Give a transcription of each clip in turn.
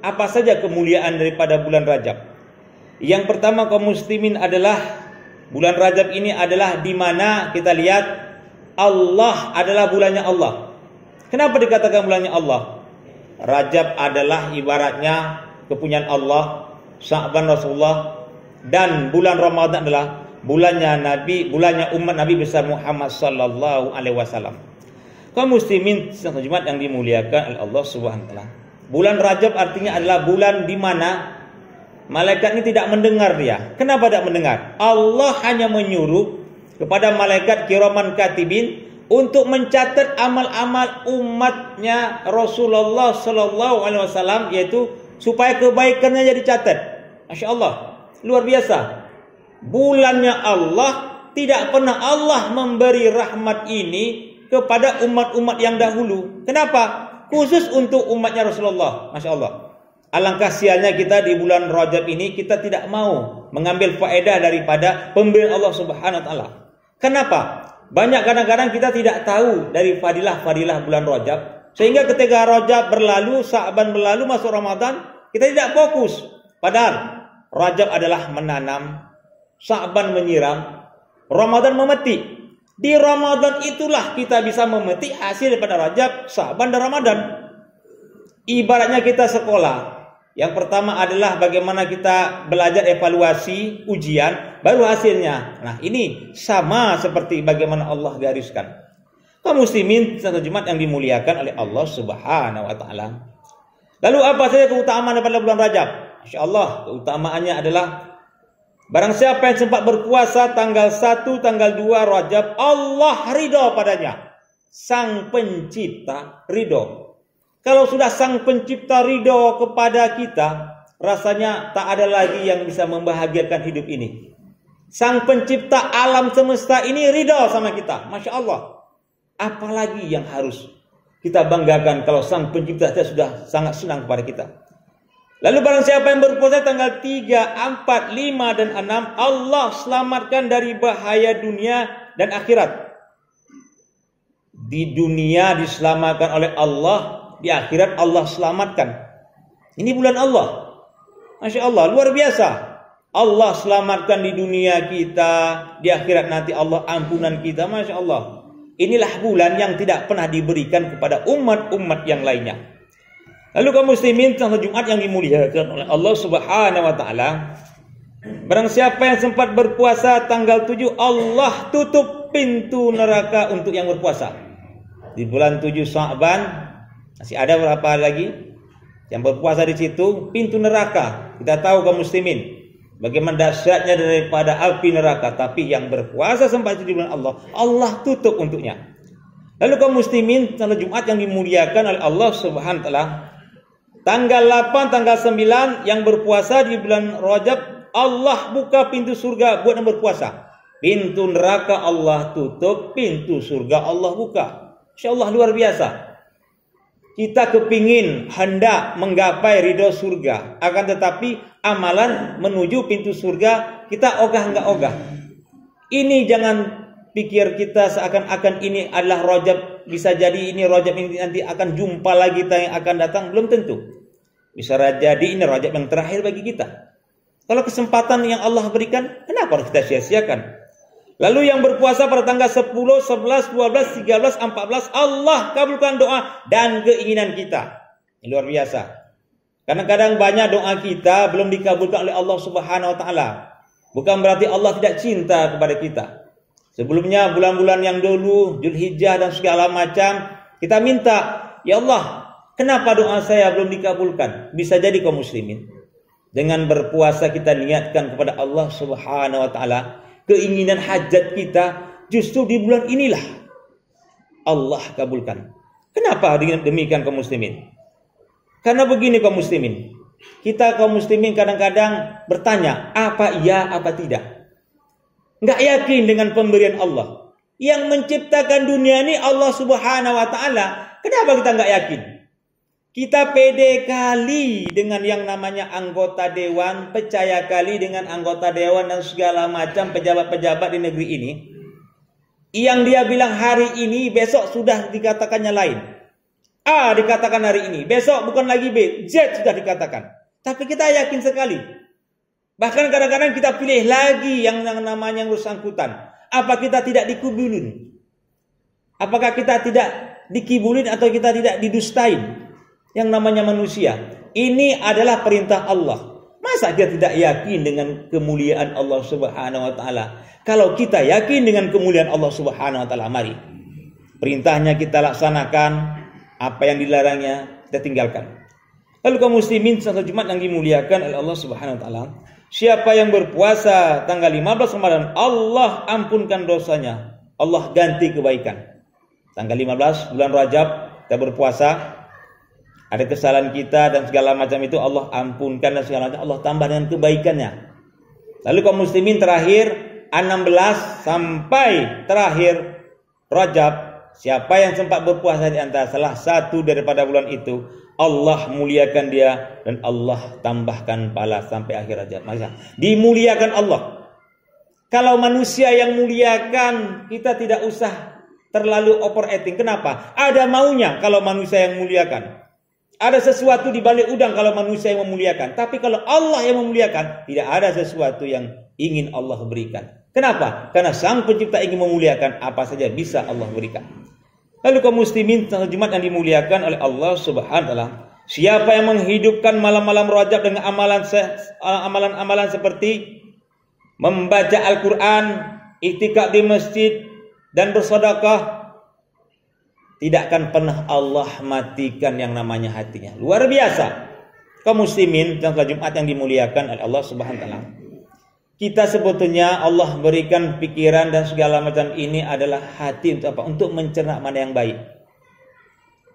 Apa saja kemuliaan daripada bulan Rajab? Yang pertama kaum muslimin adalah bulan Rajab ini adalah di mana kita lihat Allah adalah bulannya Allah. Kenapa dikatakan bulannya Allah? Rajab adalah ibaratnya kepunyaan Allah, Sya'ban Rasulullah, dan bulan Ramadan adalah bulannya Nabi, bulannya umat Nabi besar Muhammad sallallahu alaihi wasallam. Kaum muslimin satu Jumat yang dimuliakan oleh Allah Subhanahu wa taala. Bulan Rajab artinya adalah bulan di mana malaikat ini tidak mendengar dia. Kenapa tidak mendengar? Allah hanya menyuruh kepada malaikat kiraman katibin untuk mencatat amal-amal umatnya Rasulullah sallallahu alaihi wasallam, yaitu supaya kebaikannya jadi catat. Masya Allah, luar biasa. Bulannya Allah, tidak pernah Allah memberi rahmat ini kepada umat-umat yang dahulu. Kenapa? Khusus untuk umatnya Rasulullah. Masya Allah. Alangkah sialnya kita di bulan Rajab ini, kita tidak mau mengambil faedah daripada pemberian Allah Subhanahu wa taala. Kenapa? Banyak kadang-kadang kita tidak tahu dari fadilah-fadilah bulan Rajab, sehingga ketika Rajab berlalu, Sya'ban berlalu, masuk Ramadan, kita tidak fokus. Padahal Rajab adalah menanam, Sya'ban menyiram, Ramadan memetik. Di Ramadan itulah kita bisa memetik hasil daripada Rajab, Sya'ban dan Ramadan. Ibaratnya kita sekolah. Yang pertama adalah bagaimana kita belajar evaluasi, ujian, baru hasilnya. Nah, ini sama seperti bagaimana Allah gariskan. Kaum muslimin satu Jumat yang dimuliakan oleh Allah Subhanahu wa taala. Lalu apa saja keutamaan daripada bulan Rajab? Masya Allah, keutamaannya adalah barang siapa yang sempat berpuasa tanggal 1, tanggal 2 Rajab, Allah ridho padanya. Sang pencipta ridho. Kalau sudah sang pencipta ridho kepada kita, rasanya tak ada lagi yang bisa membahagiakan hidup ini. Sang pencipta alam semesta ini ridho sama kita. Masya Allah. Apalagi yang harus kita banggakan kalau sang pencipta sudah sangat senang kepada kita. Lalu barang siapa yang berpuasa tanggal 3, 4, 5, dan 6, Allah selamatkan dari bahaya dunia dan akhirat. Di dunia diselamatkan oleh Allah, di akhirat Allah selamatkan. Ini bulan Allah. Masya Allah, luar biasa. Allah selamatkan di dunia kita, di akhirat nanti Allah ampunan kita. Masya Allah. Inilah bulan yang tidak pernah diberikan kepada umat-umat yang lainnya. Lalu kaum muslimin tanggal Jumat yang dimuliakan oleh Allah Subhanahu wa taala, barang siapa yang sempat berpuasa tanggal 7, Allah tutup pintu neraka untuk yang berpuasa. Di bulan 7 Sya'ban masih ada berapa lagi yang berpuasa di situ, pintu neraka. Kita tahu kaum muslimin bagaimana dahsyatnya daripada api neraka, tapi yang berpuasa sempat di bulan Allah, Allah tutup untuknya. Lalu kaum muslimin tanggal Jumat yang dimuliakan oleh Allah Subhanahu wa taala, tanggal 8, tanggal 9 yang berpuasa di bulan Rajab, Allah buka pintu surga buat yang berpuasa. Pintu neraka Allah tutup, pintu surga Allah buka. Insya Allah luar biasa. Kita kepingin hendak menggapai ridho surga, akan tetapi amalan menuju pintu surga kita ogah enggak ogah. Ini jangan pikir kita seakan-akan ini adalah Rajab, bisa jadi ini Rajab ini nanti akan jumpa lagi kita yang akan datang, belum tentu. Bisa jadi ini Rajab yang terakhir bagi kita. Kalau kesempatan yang Allah berikan, kenapa harus kita sia-siakan? Lalu yang berpuasa pada tanggal 10, 11, 12, 13, 14, Allah kabulkan doa dan keinginan kita. Ini luar biasa. Kadang-kadang banyak doa kita belum dikabulkan oleh Allah Subhanahu wa taala. Bukan berarti Allah tidak cinta kepada kita. Sebelumnya bulan-bulan yang dulu, Zulhijjah dan segala macam, kita minta, ya Allah, kenapa doa saya belum dikabulkan? Bisa jadi kaum muslimin, dengan berpuasa kita niatkan kepada Allah Subhanahu wa taala, keinginan hajat kita justru di bulan inilah Allah kabulkan. Kenapa demikian kaum muslimin? Karena begini kaum muslimin, kita kaum muslimin kadang-kadang bertanya, apa iya, apa tidak? Enggak yakin dengan pemberian Allah. Yang menciptakan dunia ini Allah Subhanahu wa taala. Kenapa kita enggak yakin? Kita pede kali dengan yang namanya anggota dewan, percaya kali dengan anggota dewan dan segala macam pejabat-pejabat di negeri ini. Yang dia bilang hari ini, besok sudah dikatakannya lain. A dikatakan hari ini, besok bukan lagi B, Z sudah dikatakan. Tapi kita yakin sekali. Bahkan kadang-kadang kita pilih lagi yang namanya yang bersangkutan. Apa kita tidak dikubulin? Apakah kita tidak dikibulin atau kita tidak didustain? Yang namanya manusia. Ini adalah perintah Allah. Masa kita tidak yakin dengan kemuliaan Allah Subhanahu wa taala? Kalau kita yakin dengan kemuliaan Allah Subhanahu wa taala, mari perintahnya kita laksanakan, apa yang dilarangnya kita tinggalkan. Lalu kaum muslimin salat Jumat yang dimuliakan oleh Allah Subhanahu wa taala, siapa yang berpuasa tanggal 15 Ramadan, Allah ampunkan dosanya, Allah ganti kebaikan. Tanggal 15 bulan Rajab kita berpuasa, ada kesalahan kita dan segala macam itu Allah ampunkan dan segala macam Allah tambah dengan kebaikannya. Lalu kaum muslimin terakhir 16 sampai terakhir Rajab, siapa yang sempat berpuasa di antara salah satu daripada bulan itu, Allah muliakan dia dan Allah tambahkan pahala sampai akhir Rajab. Maka dimuliakan Allah. Kalau manusia yang muliakan, kita tidak usah terlalu overacting. Kenapa? Ada maunya kalau manusia yang muliakan. Ada sesuatu di balik udang kalau manusia yang memuliakan. Tapi kalau Allah yang memuliakan, tidak ada sesuatu yang ingin Allah berikan. Kenapa? Karena Sang Pencipta ingin memuliakan, apa saja bisa Allah berikan. Lalu kaum muslimin salat Jumat yang dimuliakan oleh Allah Subhanahu wa taala, siapa yang menghidupkan malam-malam Rajab dengan amalan-amalan seperti membaca Al-Quran, iktikaf di masjid dan bersedekah, tidak akan pernah Allah matikan yang namanya hatinya. Luar biasa. Kaum muslimin salat Jumat yang dimuliakan oleh Allah Subhanahu wa taala, kita sebetulnya Allah berikan pikiran dan segala macam ini adalah hati untuk apa? Untuk mencerna mana yang baik.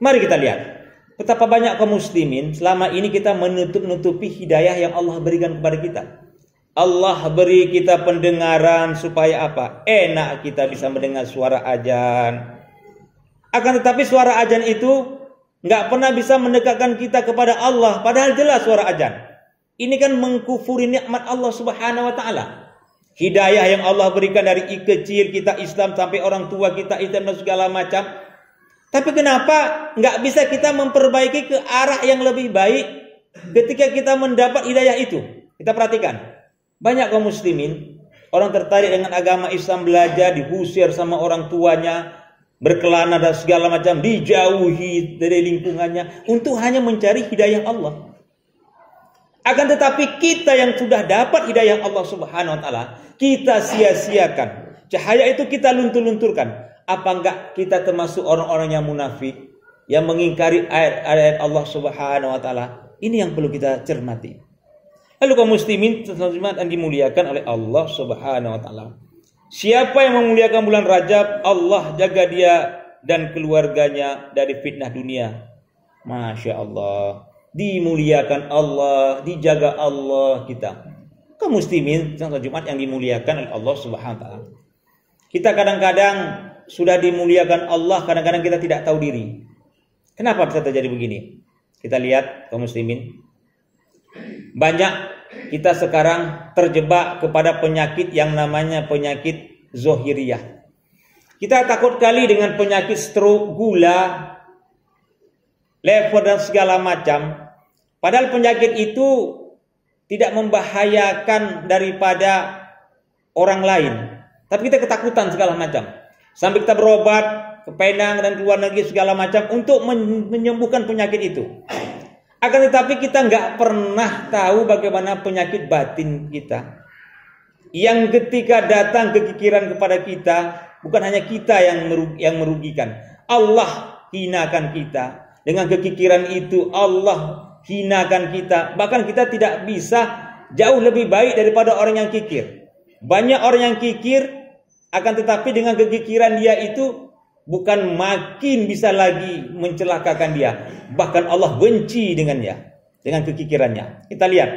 Mari kita lihat betapa banyak kaum muslimin selama ini kita menutup-nutupi hidayah yang Allah berikan kepada kita. Allah beri kita pendengaran supaya apa? Enak kita bisa mendengar suara azan. Akan tetapi suara azan itu nggak pernah bisa mendekatkan kita kepada Allah. Padahal jelas suara azan. Ini kan mengkufuri nikmat Allah Subhanahu wa taala. Hidayah yang Allah berikan dari kecil kita Islam sampai orang tua kita Islam dan segala macam. Tapi kenapa nggak bisa kita memperbaiki ke arah yang lebih baik ketika kita mendapat hidayah itu? Kita perhatikan. Banyak kaum muslimin, orang tertarik dengan agama Islam, belajar, diusir sama orang tuanya, berkelana dan segala macam, dijauhi dari lingkungannya untuk hanya mencari hidayah Allah. Akan tetapi kita yang sudah dapat hidayah Allah Subhanahu wa taala, kita sia-siakan. Cahaya itu kita luntur-lunturkan. Apa enggak kita termasuk orang-orang yang munafik, yang mengingkari ayat-ayat Allah Subhanahu wa taala? Ini yang perlu kita cermati. Lalu kaum muslimin yang dimuliakan oleh Allah Subhanahu wa taala, siapa yang memuliakan bulan Rajab, Allah jaga dia dan keluarganya dari fitnah dunia. Masya Allah. Dimuliakan Allah, dijaga Allah kita. Kaum muslimin salat Jumat yang dimuliakan oleh Allah Subhanahu wa taala, kita kadang-kadang sudah dimuliakan Allah, kadang-kadang kita tidak tahu diri. Kenapa bisa terjadi begini? Kita lihat kaum muslimin, banyak kita sekarang terjebak kepada penyakit yang namanya penyakit zohiriyah. Kita takut kali dengan penyakit stroke, gula, lever dan segala macam. Padahal penyakit itu tidak membahayakan daripada orang lain. Tapi kita ketakutan segala macam. Sampai kita berobat ke Penang dan ke luar negeri segala macam untuk menyembuhkan penyakit itu. Akan tetapi kita nggak pernah tahu bagaimana penyakit batin kita. Yang ketika datang kekikiran kepada kita, bukan hanya kita yang merugikan. Allah hinakan kita. Dengan kekikiran itu Allah hinakan kita. Bahkan kita tidak bisa jauh lebih baik daripada orang yang kikir. Banyak orang yang kikir, akan tetapi dengan kekikiran dia itu bukan makin bisa lagi mencelakakan dia. Bahkan Allah benci dengannya, dengan kekikirannya. Kita lihat.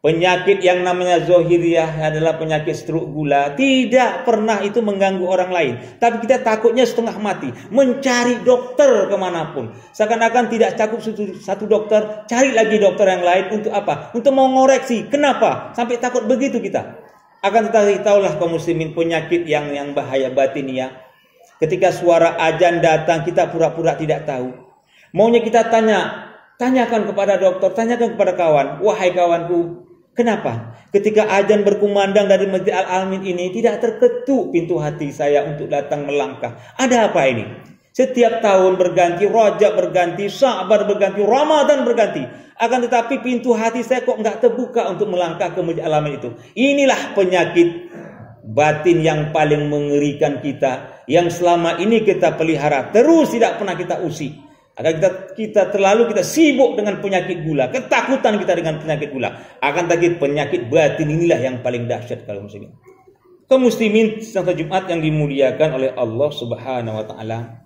Penyakit yang namanya zohiriyah adalah penyakit stroke gula. Tidak pernah itu mengganggu orang lain. Tapi kita takutnya setengah mati. Mencari dokter kemanapun. Seakan-akan tidak cukup satu dokter. Cari lagi dokter yang lain. Untuk apa? Untuk mengoreksi. Kenapa? Sampai takut begitu kita. Akan tetapi tahulah kaum muslimin, penyakit yang bahaya batiniah. Ketika suara azan datang kita pura-pura tidak tahu. Maunya kita tanyakan kepada dokter, tanyakan kepada kawan, wahai kawanku, kenapa ketika azan berkumandang dari Masjid Al-Amin ini tidak terketuk pintu hati saya untuk datang melangkah? Ada apa ini? Setiap tahun berganti, Rajab berganti, Sya'ban berganti, Ramadan berganti. Akan tetapi pintu hati saya kok nggak terbuka untuk melangkah ke Masjid Al-Amin itu. Inilah penyakit batin yang paling mengerikan kita, yang selama ini kita pelihara, terus tidak pernah kita usik. Agar kita sibuk dengan penyakit gula, ketakutan kita dengan penyakit gula. Akan tetapi penyakit batin inilah yang paling dahsyat kalau muslimin. Kaum muslimin satu Jumat yang dimuliakan oleh Allah Subhanahu wa taala.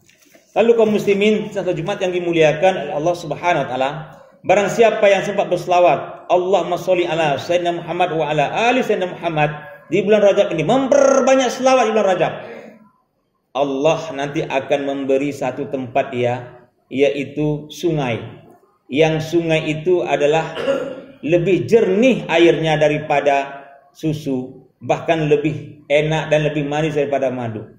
Lalu kaum muslimin satu Jumat yang dimuliakan oleh Allah Subhanahu wa taala, barang siapa yang sempat berselawat, Allahumma sholli ala sayyidina Muhammad wa ala ali sayyidina Muhammad di bulan Rajab ini, memperbanyak selawat di bulan Rajab, Allah nanti akan memberi satu tempat dia, yaitu sungai. Yang sungai itu adalah lebih jernih airnya daripada susu, bahkan lebih enak dan lebih manis daripada madu.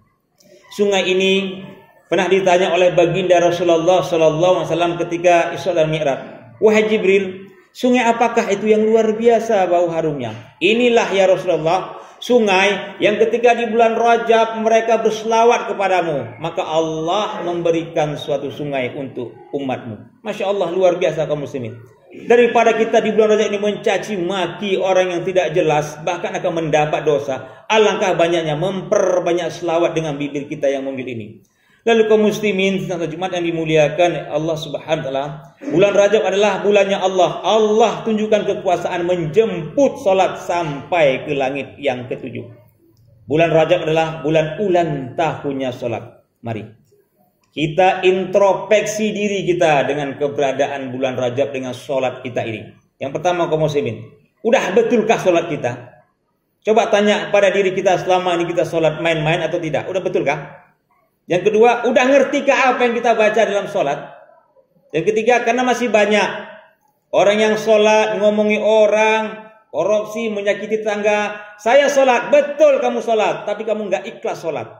Sungai ini pernah ditanya oleh baginda Rasulullah SAW ketika Isra dan Mi'raj, wahai Jibril, sungai apakah itu yang luar biasa bau harumnya? Inilah ya Rasulullah, sungai yang ketika di bulan Rajab mereka berselawat kepadamu, maka Allah memberikan suatu sungai untuk umatmu. Masya Allah, luar biasa kaum muslimin. Daripada kita di bulan Rajab ini mencaci maki orang yang tidak jelas, bahkan akan mendapat dosa, alangkah banyaknya memperbanyak selawat dengan bibir kita yang memilih ini. Lalu kaum muslimin satu Jumat yang dimuliakan Allah Subhanahu wa taala, bulan Rajab adalah bulannya Allah. Allah tunjukkan kekuasaan menjemput salat sampai ke langit yang ketujuh. Bulan Rajab adalah bulan ulang tahunnya salat. Mari kita introspeksi diri kita dengan keberadaan bulan Rajab dengan salat kita ini. Yang pertama kaum muslimin, udah betulkah salat kita? Coba tanya pada diri kita, selama ini kita salat main-main atau tidak? Udah betulkah? Yang kedua, udah ngertikah apa yang kita baca dalam sholat? Yang ketiga, karena masih banyak orang yang sholat, ngomongi orang, korupsi, menyakiti tetangga. Saya sholat, betul kamu sholat, tapi kamu nggak ikhlas sholat.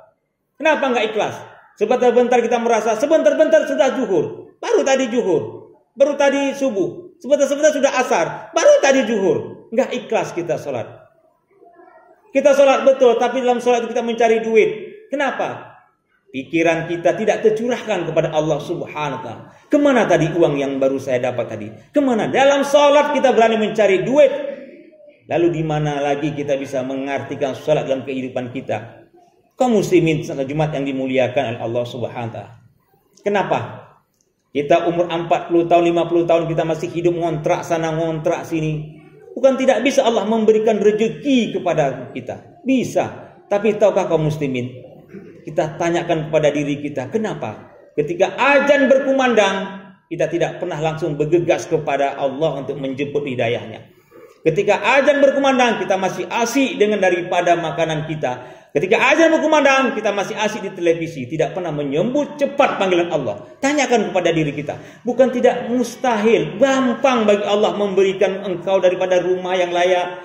Kenapa nggak ikhlas? Sebentar-bentar kita merasa, sebentar-bentar sudah zuhur, baru tadi zuhur, baru tadi subuh, sebentar-sebentar sudah asar, baru tadi zuhur. Nggak ikhlas kita sholat. Kita sholat betul, tapi dalam sholat itu kita mencari duit. Kenapa? Pikiran kita tidak tercurahkan kepada Allah Subhanahu wa taala. Kemana tadi uang yang baru saya dapat tadi? Kemana? Dalam sholat kita berani mencari duit. Lalu di mana lagi kita bisa mengartikan sholat dalam kehidupan kita? Kaum muslimin salat Jumat yang dimuliakan oleh Allah Subhanahu wa taala. Kenapa? Kita umur 40 tahun, 50 tahun kita masih hidup ngontrak sana ngontrak sini. Bukan tidak bisa Allah memberikan rezeki kepada kita. Bisa. Tapi tahukah kaum muslimin? Kita tanyakan kepada diri kita, kenapa ketika azan berkumandang kita tidak pernah langsung bergegas kepada Allah untuk menjemput hidayahnya? Ketika azan berkumandang kita masih asik dengan daripada makanan kita. Ketika azan berkumandang kita masih asik di televisi, tidak pernah menyambut cepat panggilan Allah. Tanyakan kepada diri kita, bukan tidak mustahil, gampang bagi Allah memberikan engkau daripada rumah yang layak,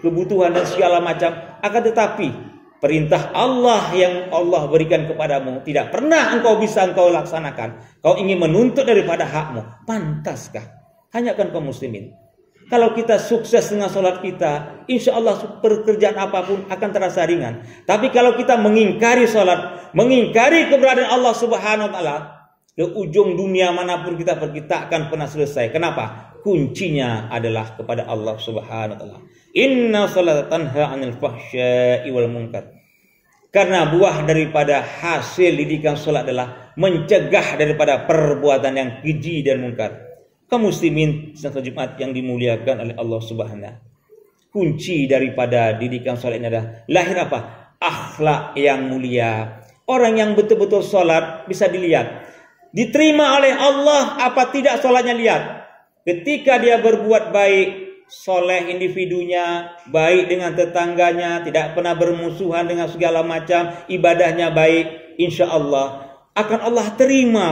kebutuhan dan segala macam. Akan tetapi perintah Allah yang Allah berikan kepadamu tidak pernah engkau laksanakan. Kau ingin menuntut daripada hakmu. Pantaskah? Tanyakan kaum muslimin. Kalau kita sukses dengan sholat kita, insya Allah pekerjaan apapun akan terasa ringan. Tapi kalau kita mengingkari sholat, mengingkari keberadaan Allah Subhanahu wa taala, ke ujung dunia manapun kita pergi tak akan pernah selesai. Kenapa? Kuncinya adalah kepada Allah Subhanahu wa taala. Inna sholata tanha 'anil fahsya'i wal munkar. Karena buah daripada hasil didikan salat adalah mencegah daripada perbuatan yang keji dan munkar. Kaum muslimin salat Jumat yang dimuliakan oleh Allah Subhanahu. Kunci daripada didikan salat ini adalah lahir apa? Akhlak yang mulia. Orang yang betul-betul salat bisa dilihat. Diterima oleh Allah apa tidak salatnya, lihat. Ketika dia berbuat baik, soleh individunya, baik dengan tetangganya, tidak pernah bermusuhan dengan segala macam, ibadahnya baik, insya Allah akan Allah terima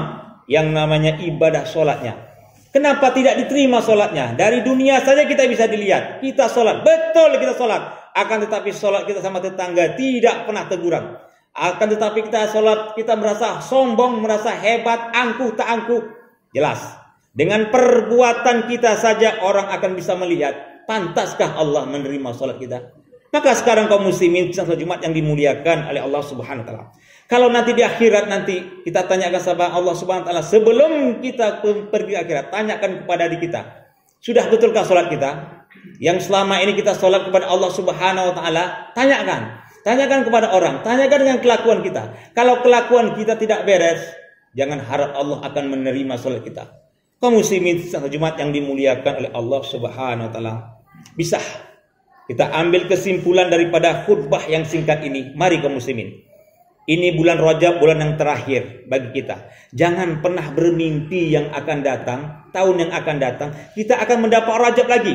yang namanya ibadah solatnya. Kenapa tidak diterima solatnya? Dari dunia saja kita bisa dilihat, kita solat, betul kita solat, akan tetapi solat kita sama tetangga tidak pernah teguran. Akan tetapi kita solat, kita merasa sombong, merasa hebat, angkuh tak angkuh. Jelas. Dengan perbuatan kita saja orang akan bisa melihat, pantaskah Allah menerima salat kita? Maka sekarang kaum muslimin salat Jumat yang dimuliakan oleh Allah Subhanahu wa taala. Kalau nanti di akhirat nanti kita tanyakan sama Allah Subhanahu wa taala, sebelum kita pergi akhirat, tanyakan kepada diri kita, sudah betulkah salat kita? Yang selama ini kita salat kepada Allah Subhanahu wa taala, tanyakan kepada orang, tanyakan dengan kelakuan kita. Kalau kelakuan kita tidak beres, jangan harap Allah akan menerima salat kita. Kaum muslimin salat Jumat yang dimuliakan oleh Allah Subhanahu wa taala. Bisa kita ambil kesimpulan daripada khutbah yang singkat ini. Mari kaum muslimin. Ini bulan Rajab, bulan yang terakhir bagi kita. Jangan pernah bermimpi yang akan datang, tahun yang akan datang, kita akan mendapat Rajab lagi.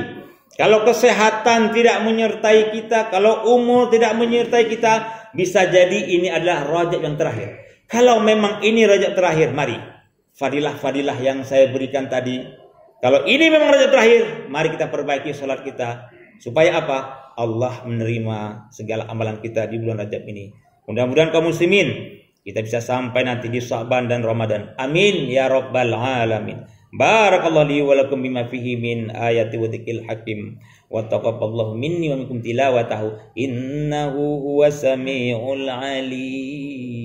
Kalau kesehatan tidak menyertai kita, kalau umur tidak menyertai kita, bisa jadi ini adalah Rajab yang terakhir. Kalau memang ini Rajab terakhir, mari. Fadilah-fadilah yang saya berikan tadi. Kalau ini memang Rajab terakhir, mari kita perbaiki salat kita. Supaya apa? Allah menerima segala amalan kita di bulan Rajab ini. Mudah-mudahan kaum muslimin kita bisa sampai nanti di Sya'ban dan Ramadan. Amin ya rabbal alamin. Barakallahu li wa lakum bima fihi min ayati wa dzikril hakim. Wa taqabbalallahu minni wa minkum tilawatahu. Innahu huwas samiul alim.